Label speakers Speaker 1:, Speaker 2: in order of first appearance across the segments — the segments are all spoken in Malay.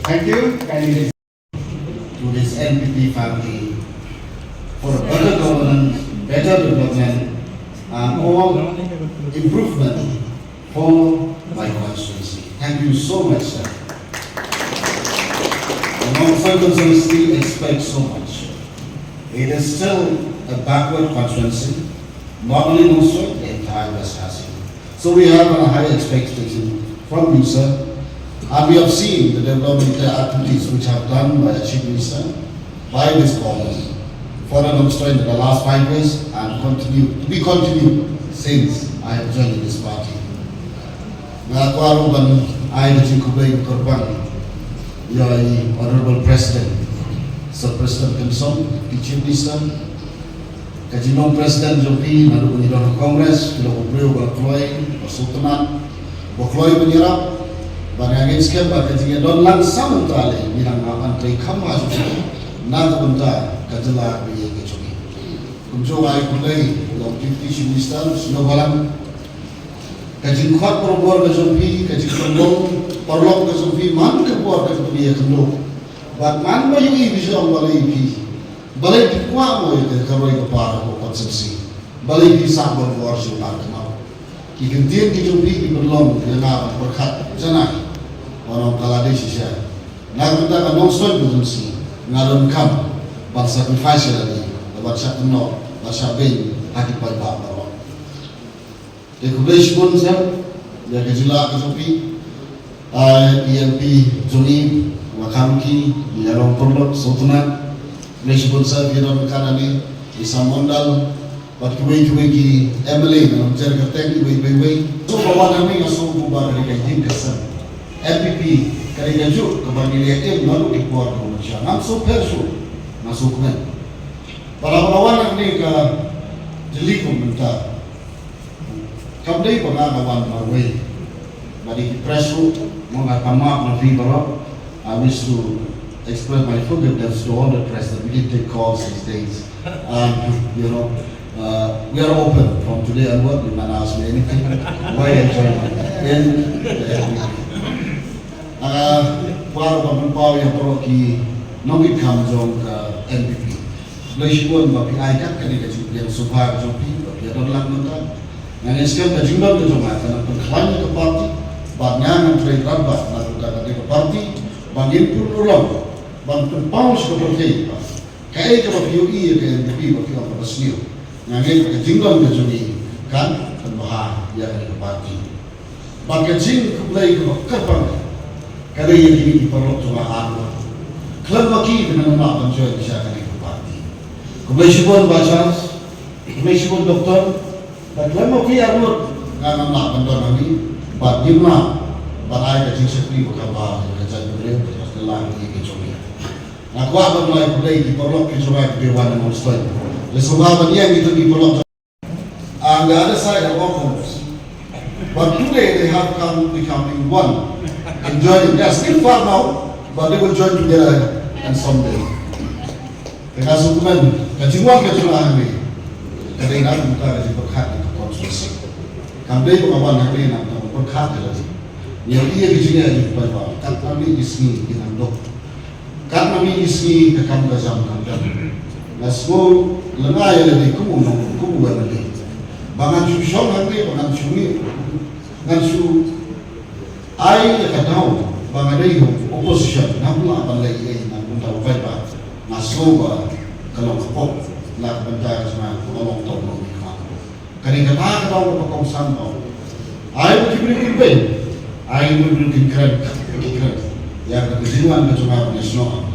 Speaker 1: Thank you, kindly to this NPP family for a better governance, better development, and all improvement for my constituency. Thank you so much, sir. The Mount constituency expects so much. It is still a backward constituency, not only Mount, the entire West Hazard. So we have a high expectation from you, sir. And we have seen the development activities which have done by the Chief Minister, by this government, for an in the last 5 years, and we continue since I have joined this party. I your Honorable President, Sir President Kimson, the Chief Minister, Kajinong President Jopi, Nadunidon Congress, Kilo Bakloy, Sultanat, Bakloy Benirap, Bagangin Skep, Bakajiya Don Lang Samantale, Minang Antay Kamas, Nadunta, Kajala, Biyakichoki. Kumjo ay kulay, Deputy Chief Minister, Sinobalang, Kajin Kwat Porobor Kajumpi, Kajin Kondong, Porlok Kajumpi, Man Kapor Kajumpi Kandok. But man ba yung ibisong balay pi? Balay pi kwa mo yung karoy kapara ko konsepsi. Balay pi sabon ko orso pagkamaw. Kikintin Kajumpi, Kipurlong, Kinaga, Porkat, Janay. Orang Bangladesh siya. Nagpunta ka nung stoy Kajumsi, ngalon kam, sacrifice lagi, bagsa kuno, bagsa bin, hati pagpaparo. Dekulish pun sir, dia kejula Kajumpi, ELP Juni, Wakamki, Yarong Porlok, Sultanat, Kulish pun sir, dia orang kanani, Isam Mondal, bat kuwi ki MLA, nam jerga teng iwi. So bawa kami aso bubar dari kajin kesan. MPP kali gaju kebangilia tim lalu dikuat Malaysia. Namso persu masuk men. Para lawan ni ke jeli komentar. Kabdai pengalaman marway. Bagi presu mengatama nafi barak. I wish to express my forgiveness to all the press that we did take calls these days. We are open from today onward. You can ask me anything. Why enjoy in the MPP. Para pagpapaw yung paroki nongit kamjong ka NPP. Laisipon mapiay kat kanina yung subha kajong pi, papiyadon lang nata. Ngayon iskam ka jinglong kajong mata ng pagkakanya ka party, bagnya ng trade rabat na pagkakanya ka party, bangin pululong, bangtun paus ka party, kaya ka papiyui ka NPP, papiyang papasniyo. Ngayon ka jinglong kajong kan, kanbaha yan ka party. Bagkajing kublay ka magkapang kada yang ini diperlukan cuma arwah. Klub baki dengan nama penjual bisa kami berparti. Kebetulan baca, kebetulan doktor, dan klub baki arwah dengan nama penjual kami. Bad dimna, bad ayat yang seperti bukan bah kerja beliau setelah ini kecuali. Aku akan mulai mulai diperlukan kecuali dewan monster. Lesubahan yang itu diperlukan. Anda ada saya orphans. But today they have come becoming one. Enjoying. They are still far now, but they will join together and someday. Kaya sukuman, kajingwang kajulahan ni, kada ingat muka kasi berkat di konstruksi. Kamday pengawan hari nak berkat lagi. Yang ia kejingnya di bawah. Kat kami isni inandok. Kat kami isni kekam gazam kamdan. Nasmo lengay lagi kumu lagi. Bangan syong hari, bangan syungi, bangan syung. Ay katao bangaday opposition namla balay na punta ba masoba kalau kapok la banta sa kolong tono kani kata ko ko sang ko ay kibri kibay ay kibri kran ya ka dinuan ka cuma nasional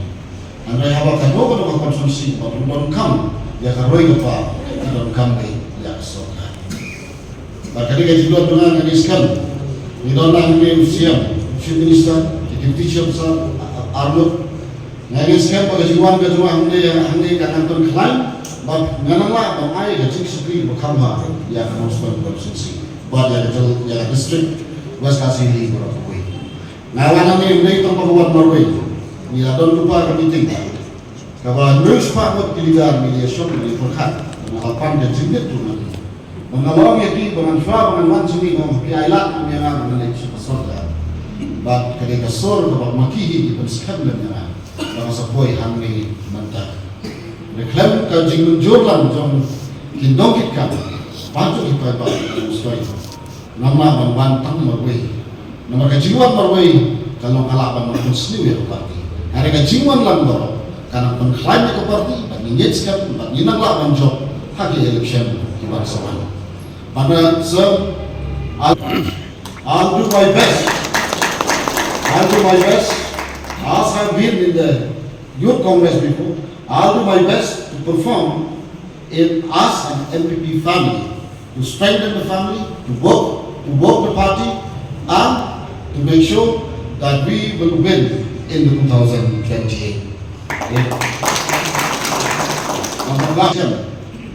Speaker 1: andai hawa ka no ko konsumsi pa don kam ya ka roy pa don kam ya so bakali ka jidot dengan kaniskan. We don't have a museum, Chief Minister, the Deputy Chief Minister, Arnold. Ngayon siya pagkasiwan ka tuwa hindi ka nantong klan, but nganala bang ay ka chik sakri bakamba ya ka municipal constituency, but ya district West Kasili Boracay. Ngayon namin yung itong pagbuwat Norway, nila doon lupa ka meeting. Kaba nurse pa mo kiligar mediation ni Furkat, nakapan ka jingit to namin. Mga mga yaki, mga swa, mga mansumi, mga piailat, mga mga mga sa pasoda. but ketika sor dapat makihi di pensekam dan yang dalam sepoi hamli mantap. Reklam kajing jurlan jom kindongkit kan, pancu kita pak mustai. Nama bantang marway, nama kajiwan marway kalau kalaban marway sendiri parti. Hari kajiwan lang doro, karena pengklaim ke parti, mengingatkan, menginang laban job haki election di bangsawan. Pada I'll do my best. I'll do my best. As I've been in the youth congress before, I'll do my best to perform in us and MPP family, to strengthen the family, to work the party, and to make sure that we will win in the 2028.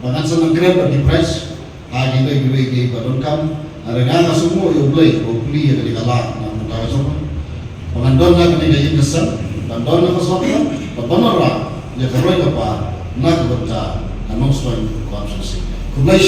Speaker 1: Bahkan senang keren bagi press, hari ini kita badonkan, ada yang semua yang beli yang dikalah, namun tak semua. Pengandon lagi ni gaya kesan, pengandon lagi kesan, pemenerang, ya kerja apa, nak berita, namun sesuai konsumsi. Kumai